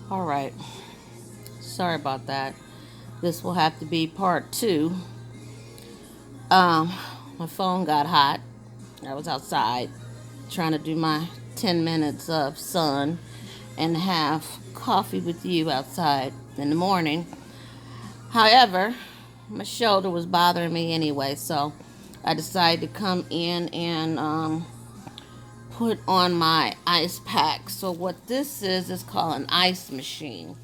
All right. Sorry about that. This will have to be part two. Um, my phone got hot. I was outside trying to do my 10 minutes of sun and have coffee with you outside in the morning. However, my shoulder was bothering me anyway, so I decided to come in and put on my ice pack. So what this is called an ice machine.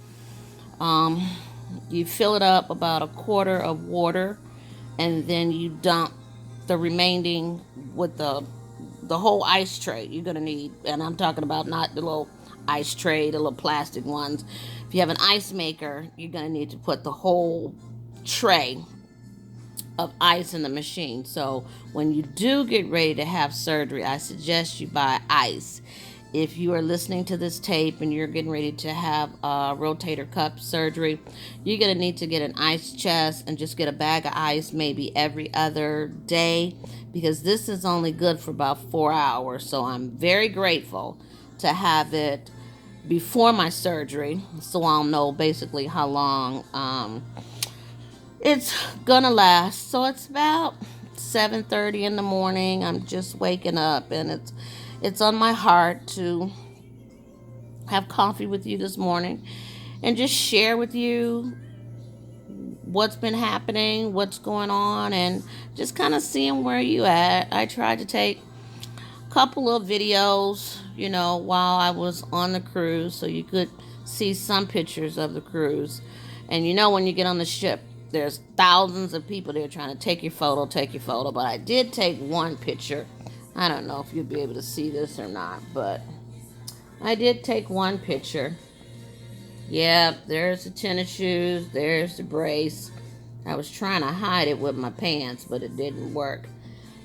Um, you fill it up about a quarter of water, and then you dump the remaining with the whole ice tray you're gonna need. And I'm talking about not the little ice tray, the little plastic ones. If you have an ice maker, you're gonna need to put the whole tray of ice in the machine. So when you do get ready to have surgery, I suggest you buy ice. If you are listening to this tape and you're getting ready to have a rotator cuff surgery, you're going to need to get an ice chest and just get a bag of ice maybe every other day, because this is only good for about 4 hours. So I'm very grateful to have it before my surgery, so I'll know basically how long it's gonna last. So it's about 7:30 in the morning. I'm just waking up, and it's on my heart to have coffee with you this morning and just share with you what's been happening, what's going on, and just kind of seeing where you at. I tried to take a couple of videos, while I was on the cruise, so you could see some pictures of the cruise. And when you get on the ship, there's thousands of people there trying to take your photo. But I did take one picture. I don't know if you'll be able to see this or not, but I did take one picture. Yeah, there's the tennis shoes, there's the brace. I was trying to hide it with my pants, but it didn't work.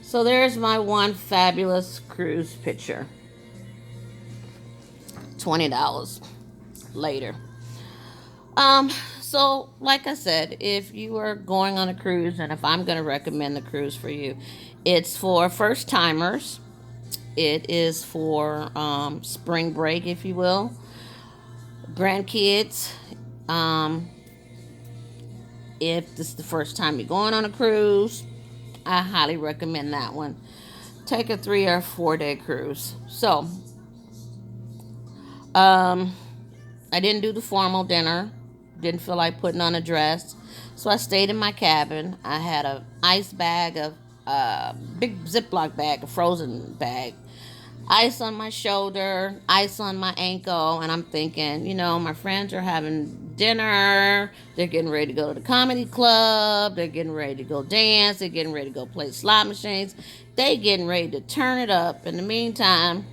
So there's my one fabulous cruise picture. $20 later. Um, so like I said, if you are going on a cruise, and if I'm going to recommend the cruise for you, it's for first timers. It is for spring break, if you will, grandkids. Um, if this is the first time you're going on a cruise, I highly recommend that one. Take a 3 or 4 day cruise. So, um, I didn't do the formal dinner. Didn't feel like putting on a dress, so I stayed in my cabin. I had a ice bag of big Ziploc bag, a frozen bag, ice on my shoulder, ice on my ankle, and I'm thinking, my friends are having dinner. They're getting ready to go to the comedy club. They're getting ready to go dance. They're getting ready to go play slot machines. They getting ready to turn it up. In the meantime,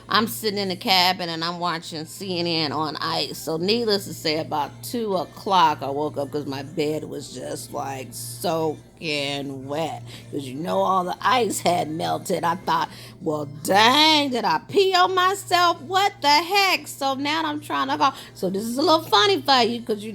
I'm sitting in the cabin and I'm watching CNN on ice. So, needless to say, about 2 o'clock, I woke up because my bed was just like soaking wet. Because all the ice had melted. I thought, well, dang, did I pee on myself? What the heck? So now I'm trying to go. So, this is a little funny for you because.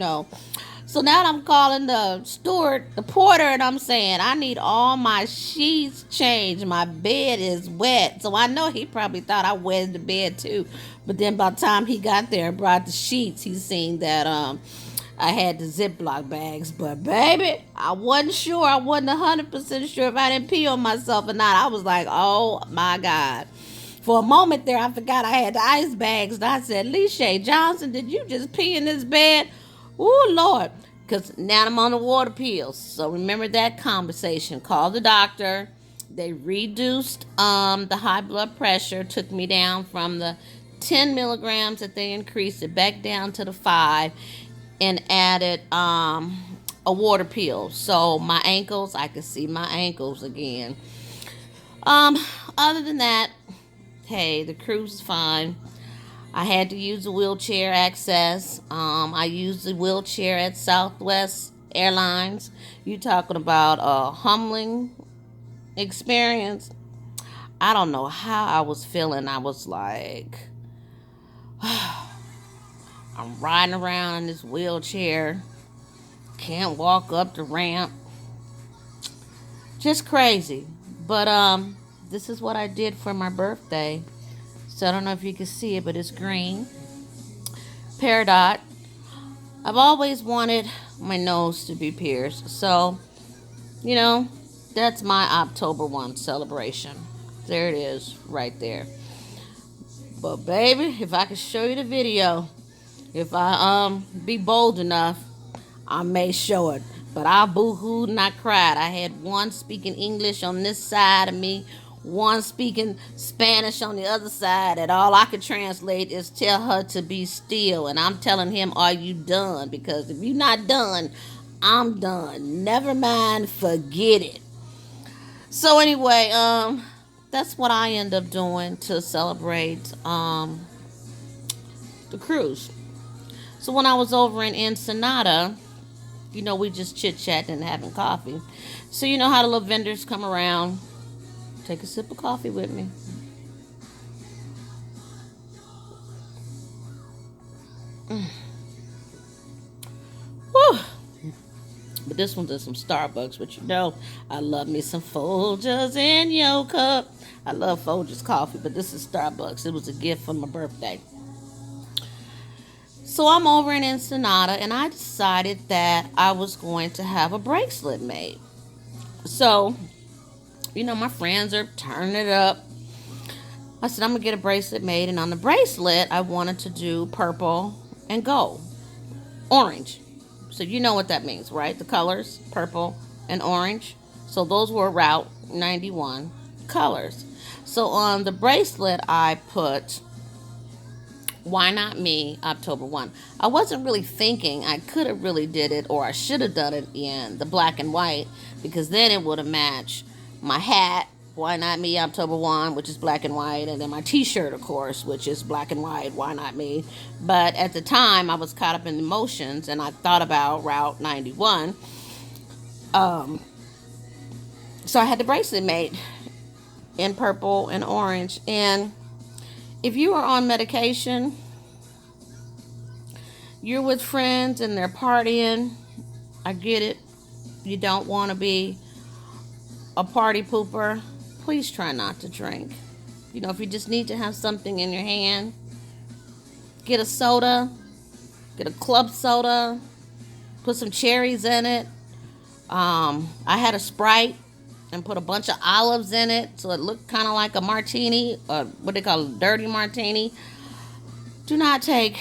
So now I'm calling the steward, the porter, and I'm saying, I need all my sheets changed. My bed is wet. So I know he probably thought I wetted the bed too. But then by the time he got there and brought the sheets, he seen that I had the Ziploc bags. But baby, I wasn't sure. I wasn't 100% sure if I didn't pee on myself or not. I was like, oh my God. For a moment there, I forgot I had the ice bags. And I said, Shey Johnson, did you just pee in this bed? Oh, Lord. Because now I'm on the water pills. So remember that conversation. Call the doctor. They reduced the high blood pressure, took me down from the 10 milligrams that they increased it back down to the 5, and added a water pill. So my ankles, I could see my ankles again. Um, Other than that, hey, the cruise is fine. I had to use the wheelchair access. I used the wheelchair at Southwest Airlines. You talking about a humbling experience? I don't know how I was feeling. I was like, I'm riding around in this wheelchair, can't walk up the ramp. Just crazy. But this is what I did for my birthday. So I don't know if you can see it, but it's green. Peridot. I've always wanted my nose to be pierced. So, you know, that's my October 1 celebration. There it is, right there. But baby, if I could show you the video, if I be bold enough, I may show it. But I boo-hooed and I cried. I had one speaking English on this side of me, one speaking Spanish on the other side, and all I could translate is tell her to be still. And I'm telling him, are you done? Because if you're not done, I'm done. Never mind, forget it. So anyway, that's what I end up doing to celebrate the cruise. So when I was over in Ensenada, we just chit chatting and having coffee. So you know how the little vendors come around. Take a sip of coffee with me. Whew. But this one's in some Starbucks, but I love me some Folgers in your cup. I love Folgers coffee, but this is Starbucks. It was a gift for my birthday. So I'm over in Ensenada, and I decided that I was going to have a bracelet made. So, my friends are turning it up. I said, I'm going to get a bracelet made, and on the bracelet, I wanted to do purple and gold, orange. So you know what that means, right? The colors, purple and orange. So those were Route 91 colors. So on the bracelet, I put, why not me, October 1. I wasn't really thinking I could have really did it, or I should have done it in the black and white, because then it would have matched my hat, why not me, October 1, which is black and white, and then my t-shirt, of course, which is black and white, why not me. But at the time, I was caught up in emotions, and I thought about Route 91. So I had the bracelet made in purple and orange. And if you are on medication, you're with friends and they're partying, I get it. You don't want to be a party pooper. Please try not to drink. If you just need to have something in your hand, get a soda, get a club soda, put some cherries in it. I had a Sprite and put a bunch of olives in it so it looked kind of like a martini, or what they call a dirty martini. Do not take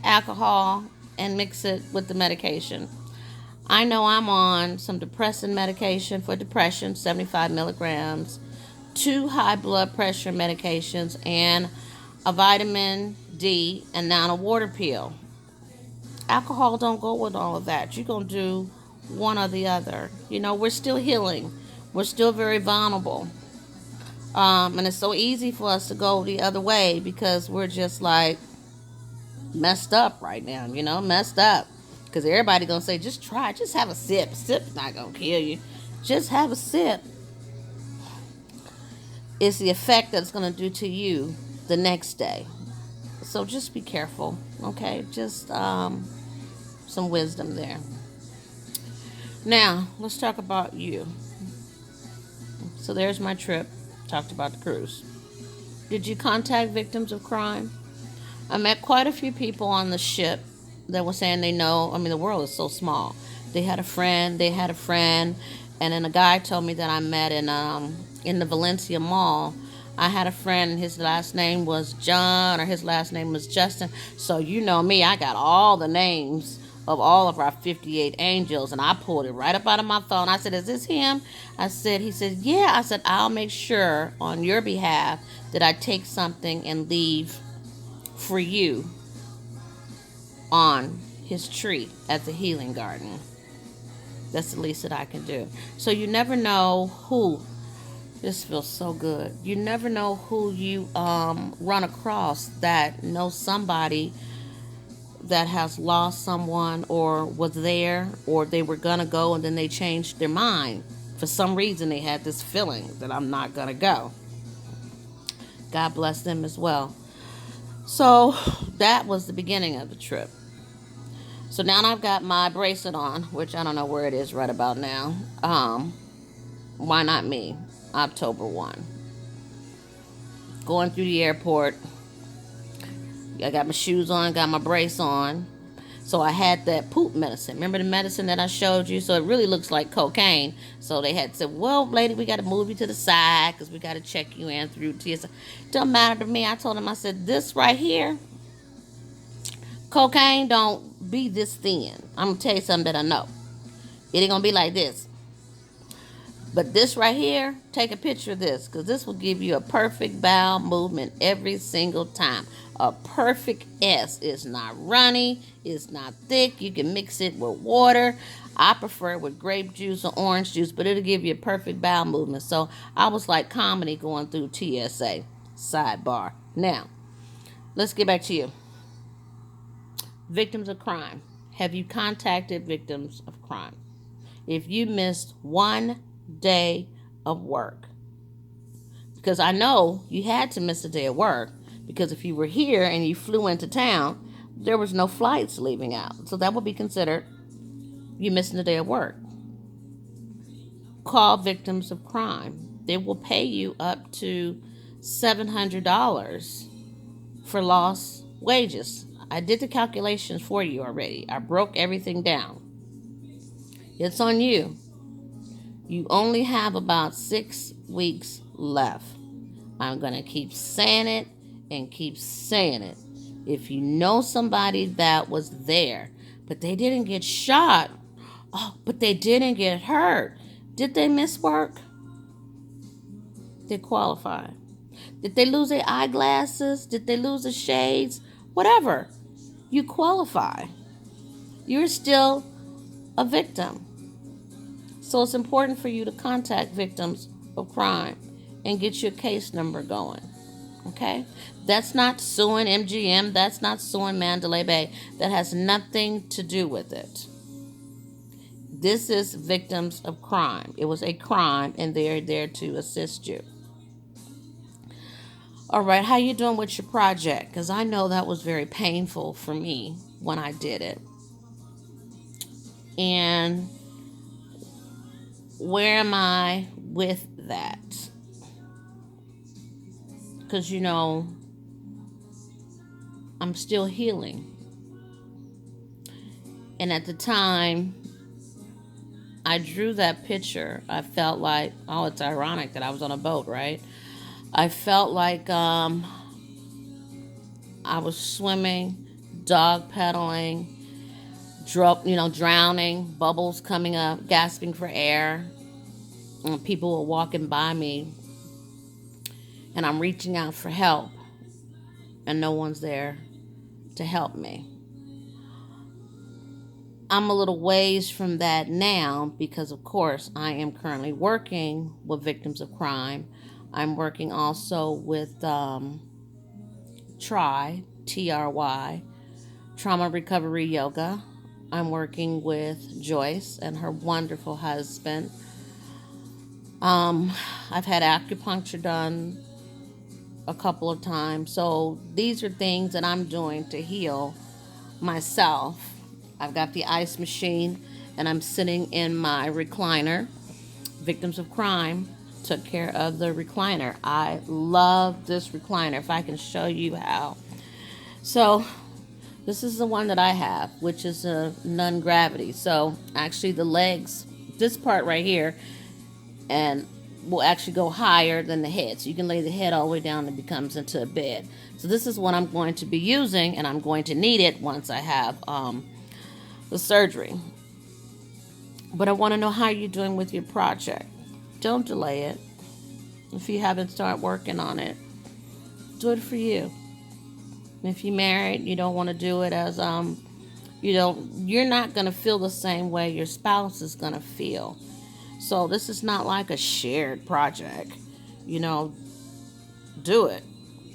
alcohol and mix it with the medication. I know I'm on some depressant medication for depression, 75 milligrams, 2 high blood pressure medications, and a vitamin D, and now a water pill. Alcohol don't go with all of that. You're going to do one or the other. We're still healing. We're still very vulnerable. And it's so easy for us to go the other way because we're just like messed up right now, messed up. Because everybody going to say, just try, just have a sip. A sip's not going to kill you. Just have a sip. It's the effect that it's going to do to you the next day. So just be careful, okay? Just some wisdom there. Now, let's talk about you. So there's my trip. Talked about the cruise. Did you contact victims of crime? I met quite a few people on the ship that were saying they know. I mean, the world is so small. They had a friend, and then a guy told me that I met in the Valencia Mall. I had a friend, and his last name was John, or his last name was Justin. So you know me, I got all the names of all of our 58 angels, and I pulled it right up out of my phone. I said, is this him? He said, yeah. I said, I'll make sure on your behalf that I take something and leave for you on his tree at the healing garden. That's the least that I can do. So you never know who, this feels so good, you never know who you run across that knows somebody that has lost someone, or was there, or they were gonna go and then they changed their mind. For some reason they had this feeling that I'm not gonna go. God bless them as well. So that was the beginning of the trip. So now I've got my bracelet on, which I don't know where it is right about now. Why not me? October 1. Going through the airport. I got my shoes on, got my brace on. So I had that poop medicine. Remember the medicine that I showed you? So it really looks like cocaine. So they had said, well, lady, we got to move you to the side because we got to check you in through TSA. Don't matter to me. I told him, I said, this right here, cocaine don't be this thin. I'm going to tell you something that I know. It ain't going to be like this. But this right here, take a picture of this because this will give you a perfect bowel movement every single time. A perfect S. It's not runny. It's not thick. You can mix it with water. I prefer it with grape juice or orange juice, but it'll give you a perfect bowel movement. So I was like comedy going through TSA. Sidebar. Now, let's get back to you. Victims of crime. Have you contacted victims of crime? If you missed one day of work, because I know you had to miss a day of work, because if you were here and you flew into town, there was no flights leaving out. So that would be considered you missing a day of work. Call victims of crime. They will pay you up to $700 for lost wages. I did the calculations for you already. I broke everything down. It's on you. You only have about 6 weeks left. I'm going to keep saying it and keep saying it. If you know somebody that was there, but they didn't get shot, but they didn't get hurt, did they miss work? They qualify. Did they lose their eyeglasses? Did they lose the shades? Whatever. You qualify. You're still a victim. So it's important for you to contact victims of crime and get your case number going. Okay? That's not suing MGM. That's not suing Mandalay Bay. That has nothing to do with it. This is victims of crime. It was a crime, and they're there to assist you. All right, how you doing with your project? Because I know that was very painful for me when I did it. And where am I with that? Because, I'm still healing. And at the time I drew that picture, I felt like, it's ironic that I was on a boat, right? I felt like I was swimming, dog pedaling, drowning, bubbles coming up, gasping for air. And people were walking by me, and I'm reaching out for help, and no one's there to help me. I'm a little ways from that now because, of course, I am currently working with victims of crime. I'm working also with TRY, Trauma Recovery Yoga. I'm working with Joyce and her wonderful husband. I've had acupuncture done a couple of times. So these are things that I'm doing to heal myself. I've got the ice machine and I'm sitting in my recliner. Victims of crime took care of the recliner. I love this recliner, if I can show you how. So this is the one that I have, which is a non-gravity. So actually the legs, this part right here, and will actually go higher than the head. So you can lay the head all the way down and it becomes into a bed. So this is what I'm going to be using, and I'm going to need it once I have the surgery. But I want to know how you're doing with your project. Don't delay it. If you haven't started working on it, do it for you. If you're married, you don't want to do it as you're not going to feel the same way your spouse is going to feel. So this is not like a shared project. Do it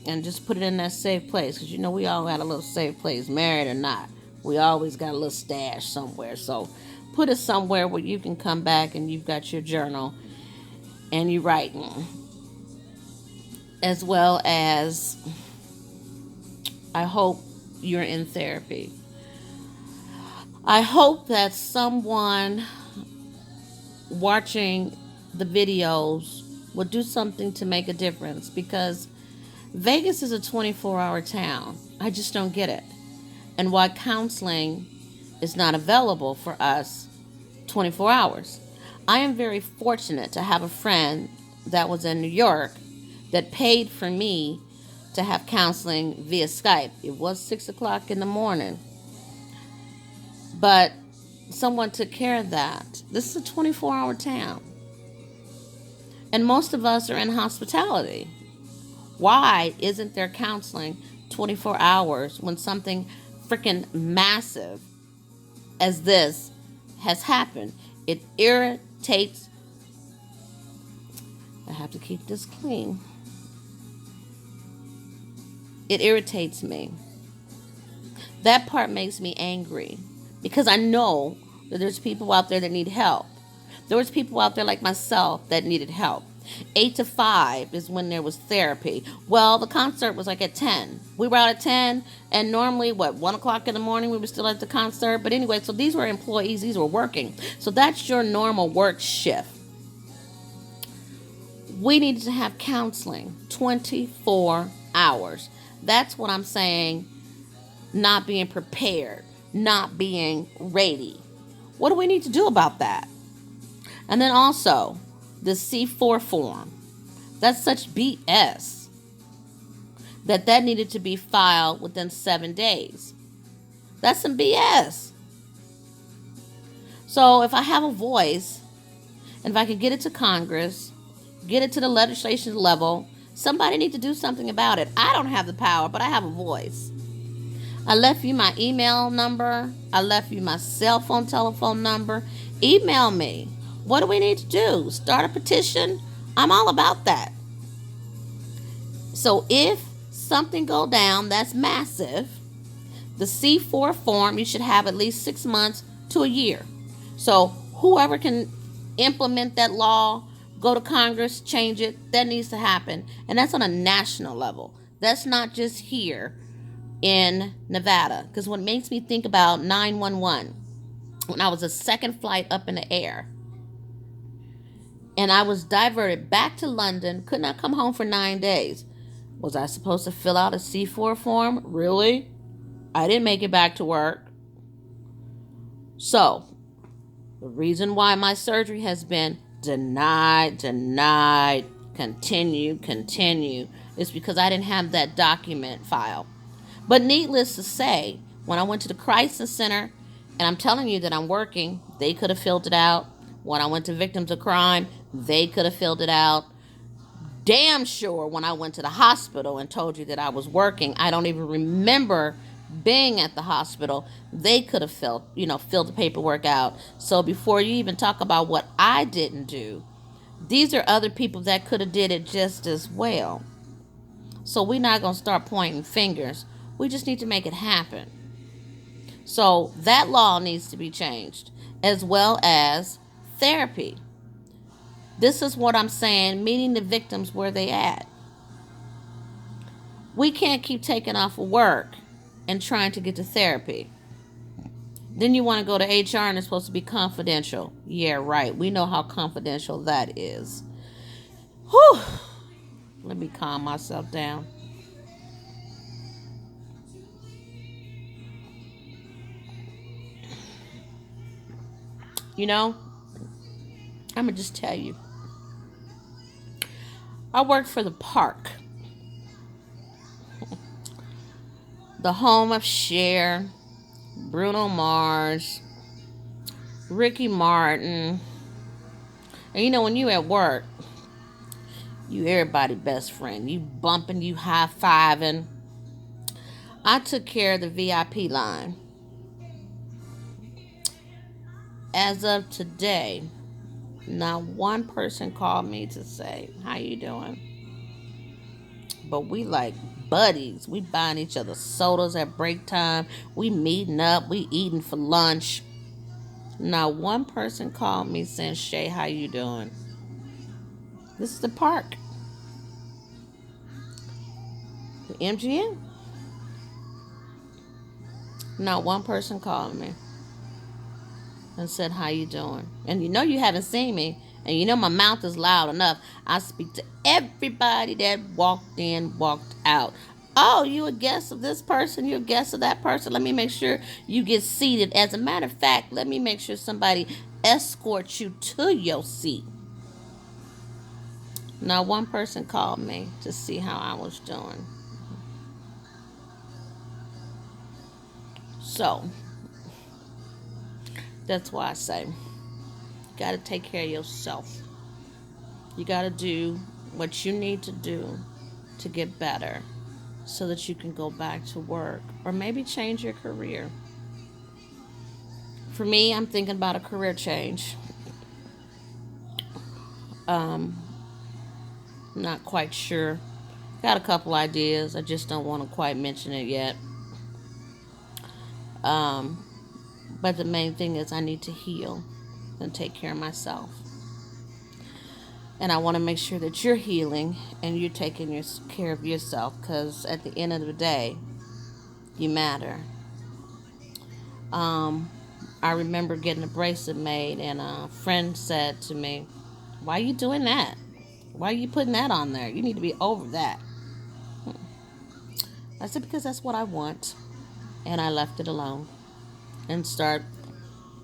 and just put it in that safe place, because we all got a little safe place, married or not. We always got a little stash somewhere. So put it somewhere where you can come back and you've got your journal and you're writing, as well as I hope you're in therapy. I hope that someone watching the videos will do something to make a difference, because Vegas is a 24-hour town. I just don't get it. And why counseling is not available for us 24 hours. I am very fortunate to have a friend that was in New York that paid for me to have counseling via Skype. It was 6 o'clock in the morning, but someone took care of that. This is a 24-hour town, and most of us are in hospitality. Why isn't there counseling 24 hours when something freaking massive as this has happened? It irritates. I have to keep this clean. It irritates me. That part makes me angry because I know that there's people out there that need help. There was people out there like myself that needed help. 8 to 5 is when there was therapy. Well, the concert was like at 10. We were out at 10, and normally, 1 o'clock in the morning, we were still at the concert. But anyway, so these were employees, these were working. So that's your normal work shift. We needed to have counseling 24 hours. That's what I'm saying, not being prepared, not being ready. What do we need to do about that? And then also, the C4 form. That's such BS. That needed to be filed within 7 days. That's some BS. So if I have a voice, and if I can get it to Congress, get it to the legislation level, somebody needs to do something about it. I don't have the power, but I have a voice. I left you my email number. I left you my cell phone, telephone number. Email me. What do we need to do? Start a petition? I'm all about that. So if something go down that's massive, the C4 form, you should have at least 6 months to a year. So whoever can implement that law, go to Congress, change it, that needs to happen. And that's on a national level. That's not just here in Nevada. Because what makes me think about 911, when I was a second flight up in the air, and I was diverted back to London, could not come home for 9 days. Was I supposed to fill out a C4 form? Really? I didn't make it back to work. So, the reason why my surgery has been denied, continue, is because I didn't have that document file. But needless to say, when I went to the crisis center, and I'm telling you that I'm working, they could have filled it out. When I went to victims of crime, they could have filled it out. Damn sure when I went to the hospital and told you that I was working, I don't even remember being at the hospital. They could have filled the paperwork out. So before you even talk about what I didn't do, these are other people that could have did it just as well. So we're not going to start pointing fingers. We just need to make it happen. So that law needs to be changed, as well as therapy. This is what I'm saying, meeting the victims where they at. We can't keep taking off of work and trying to get to therapy. Then you want to go to HR and it's supposed to be confidential. Yeah, right. We know how confidential that is. Whew. Let me calm myself down. I'm going to just tell you. I worked for the park. The home of Cher, Bruno Mars, Ricky Martin. And when you at work, you everybody's best friend. You bumping, you high-fiving. I took care of the VIP line. As of today, not one person called me to say, how you doing? But we like buddies. We buying each other sodas at break time. We meeting up. We eating for lunch. Not one person called me saying, Shey, how you doing? This is the park. The MGM. Not one person called me and said, how you doing? And you haven't seen me And you know my mouth is loud enough. I speak to everybody that walked in, walked out. Oh, you a guest of this person, you're a guest of that person. Let me make sure you get seated. As a matter of fact, let me make sure somebody escorts you to your seat. Now, one person called me to see how I was doing. So, that's why I say, you got to take care of yourself. You got to do what you need to do to get better so that you can go back to work or maybe change your career. For me, I'm thinking about a career change. Um, not quite sure. Got a couple ideas. I just don't want to quite mention it yet. Um, but the main thing is I need to heal and take care of myself. And I want to make sure that you're healing and you're taking care of yourself because at the end of the day, you matter. Um, I remember getting a bracelet made, and a friend said to me, "Why are you doing that? Why are you putting that on there? You need to be over that." I said, "Because that's what I want." And I left it alone and start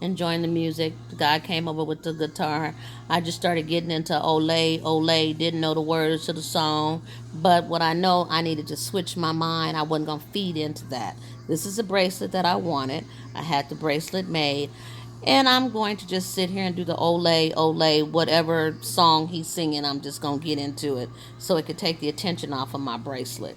enjoying the music. The guy came over with the guitar. I just started getting into Olay, Olay, didn't know the words to the song. But what I know, I needed to switch my mind. I wasn't going to feed into that. This is a bracelet that I wanted. I had the bracelet made. And I'm going to just sit here and do the Olay, Olay, whatever song he's singing, I'm just going to get into it so it could take the attention off of my bracelet.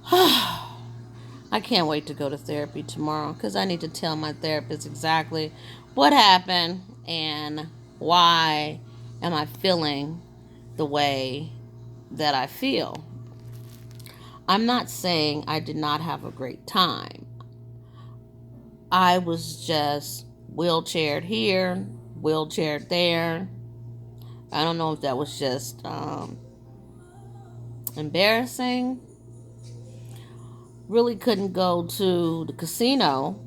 I can't wait to go to therapy tomorrow because I need to tell my therapist exactly what happened and why am I feeling the way that I feel. I'm not saying I did not have a great time. I was just wheelchaired here, wheelchaired there. I don't know if that was just embarrassing. Really couldn't go to the casino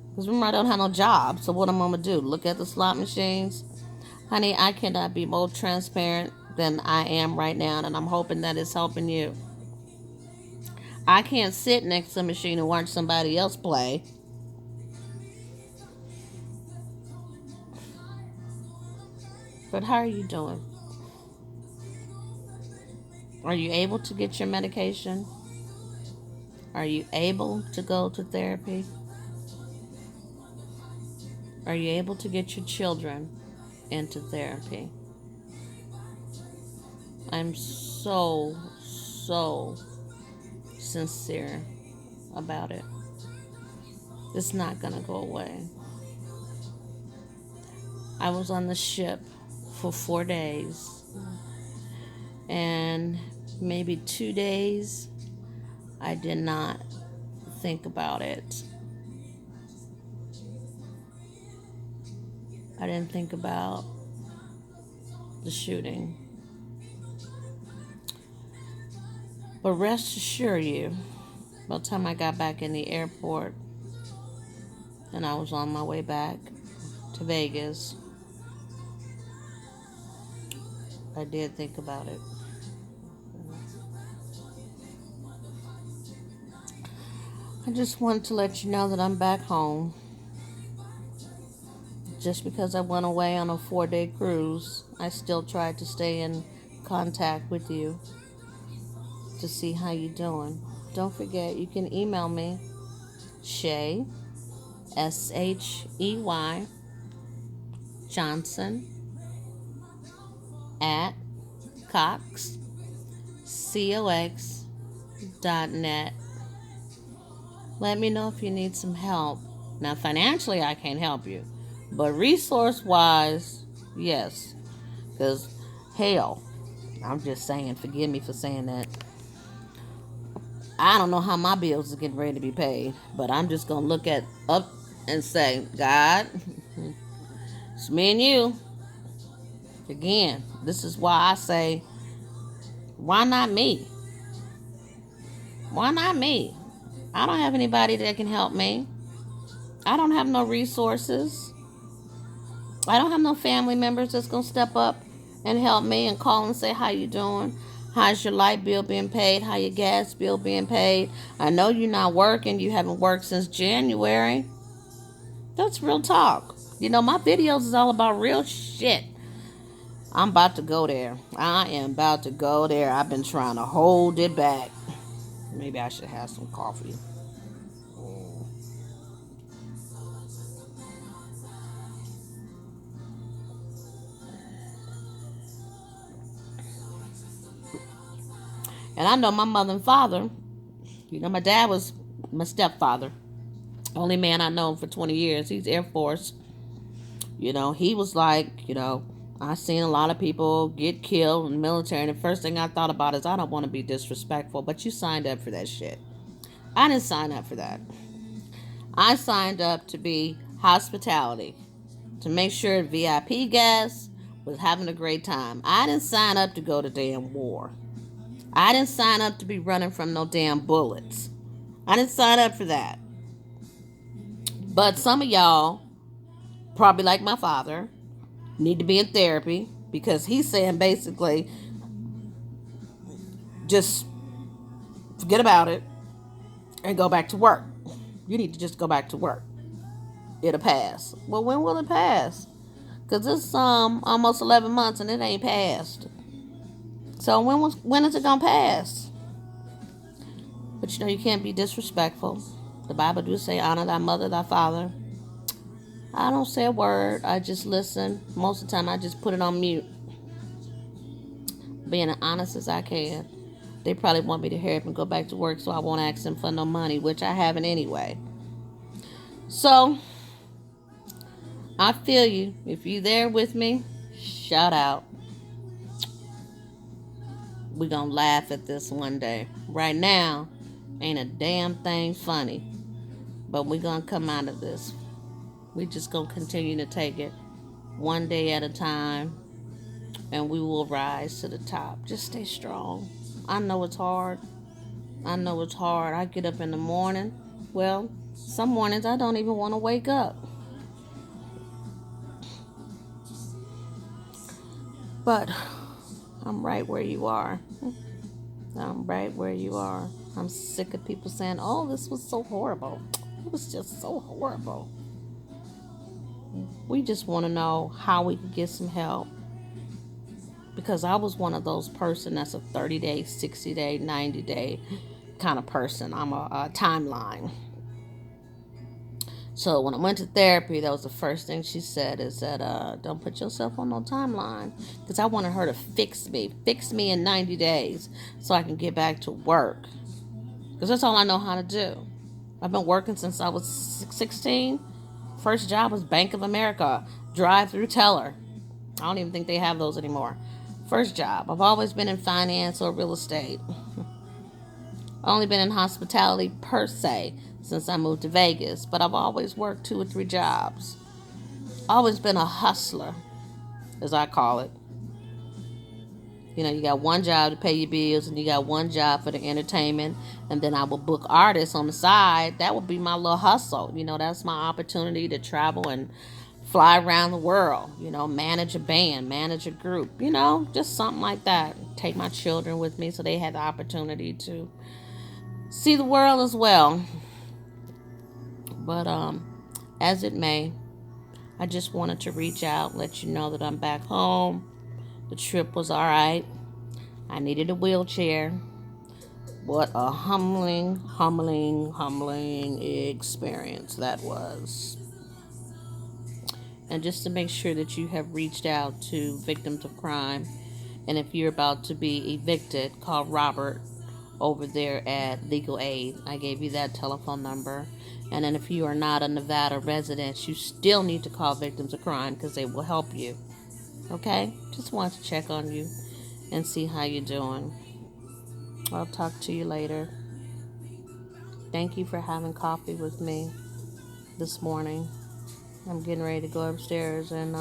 because remember I don't have no job. So what am I gonna do? Look at the slot machines, honey. I cannot be more transparent than I am right now, and I'm hoping that it's helping you. I can't sit next to a machine and watch somebody else play. But how are you doing? Are you able to get your medication? Are you able to go to therapy? Are you able to get your children into therapy? I'm so sincere about it. It's not going to go away. I was on the ship for 4 days, and maybe 2 days I did not think about it. I didn't think about the shooting. But rest assured you, by the time I got back in the airport and I was on my way back to Vegas, I did think about it. I just wanted to let you know that I'm back home. Just because I went away on a 4-day cruise, I still tried to stay in contact with you to see how you're doing. Don't forget, you can email me, Shey, Shey, Johnson, at Cox, COX.net. Let me know if you need some help. Now, financially, I can't help you. But resource-wise, yes. Because, hell, I'm just saying, forgive me for saying that. I don't know how my bills are getting ready to be paid. But I'm just going to look at up and say, God, it's me and you. Again, this is why I say, why not me? Why not me? I don't have anybody that can help me. I don't have no resources. I don't have no family members that's gonna step up and help me and call and say how you doing. How's your light bill being paid? How your gas bill being paid? I know you're not working. You haven't worked since January. That's real talk. You know, my videos is all about real shit. I'm about to go there. I am about to go there. I've been trying to hold it back. Maybe I should have some coffee. And I know my mother and father, you know, my dad was my stepfather. Only man I know for 20 years. He's Air Force. You know, he was like, you know, I seen a lot of people get killed in the military. And the first thing I thought about is I don't want to be disrespectful, but you signed up for that shit. I didn't sign up for that. I signed up to be hospitality, to make sure VIP guests was having a great time. I didn't sign up to go to damn war. I didn't sign up to be running from no damn bullets. I didn't sign up for that. But some of y'all, probably like my father, need to be in therapy because he's saying basically just forget about it and go back to work. You need to just go back to work. It'll pass. Well, when will it pass? Because it's almost 11 months and it ain't passed. So when is it gonna pass? But you know you can't be disrespectful. The Bible do say honor thy mother, thy father. I don't say a word. I just listen. Most of the time I just put it on mute. Being as honest as I can. They probably want me to hurry up and go back to work so I won't ask them for no money, which I haven't anyway. So I feel you. If you there with me, shout out. We gonna laugh at this one day. Right now, ain't a damn thing funny. But we gonna come out of this. We just gonna continue to take it one day at a time, and we will rise to the top. Just stay strong. I know it's hard. I know it's hard. I get up in the morning. Well, some mornings I don't even want to wake up. But I'm right where you are. I'm right where you are. I'm sick of people saying, oh, this was so horrible. It was just so horrible. We just want to know how we can get some help. Because I was one of those person that's a 30-day, 60-day, 90-day kind of person. I'm a timeline. So when I went to therapy, that was the first thing she said is that don't put yourself on no timeline. Because I wanted her to fix me in 90 days so I can get back to work. Because that's all I know how to do. I've been working since I was 16. First job was Bank of America, drive-through teller. I don't even think they have those anymore. First job. I've always been in finance or real estate. I've only been in hospitality per se since I moved to Vegas, but I've always worked 2 or 3 jobs. Always been a hustler, as I call it. You know, you got one job to pay your bills, and you got one job for the entertainment, and then I will book artists on the side. That would be my little hustle. You know, that's my opportunity to travel and fly around the world. You know, manage a band, manage a group. You know, just something like that. Take my children with me so they had the opportunity to see the world as well. But as it may, I just wanted to reach out, let you know that I'm back home. The trip was all right. I needed a wheelchair. What a humbling experience that was. And just to make sure that you have reached out to victims of crime, and if you're about to be evicted, call Robert over there at Legal Aid. I gave you that telephone number. And then if you are not a Nevada resident, you still need to call victims of crime because they will help you. Okay? Just wanted to check on you and see how you're doing. I'll talk to you later. Thank you for having coffee with me this morning. I'm getting ready to go upstairs and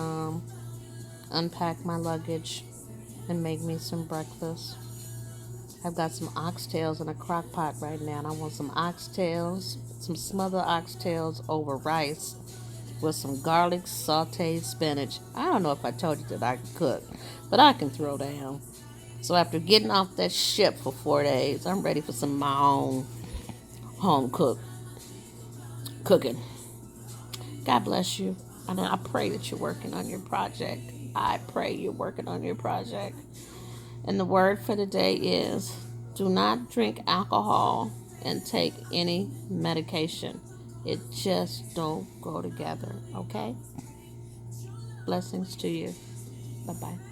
unpack my luggage and make me some breakfast. I've got some oxtails in a crock pot right now, and I want some oxtails, some smothered oxtails over rice with some garlic sauteed spinach. I don't know if I told you that I can cook, but I can throw down. So after getting off that ship for 4 days, I'm ready for some of my own home cooking. God bless you. And I pray that you're working on your project. I pray you're working on your project. And the word for the day is do not drink alcohol and take any medication. It just don't go together, okay? Blessings to you. Bye-bye.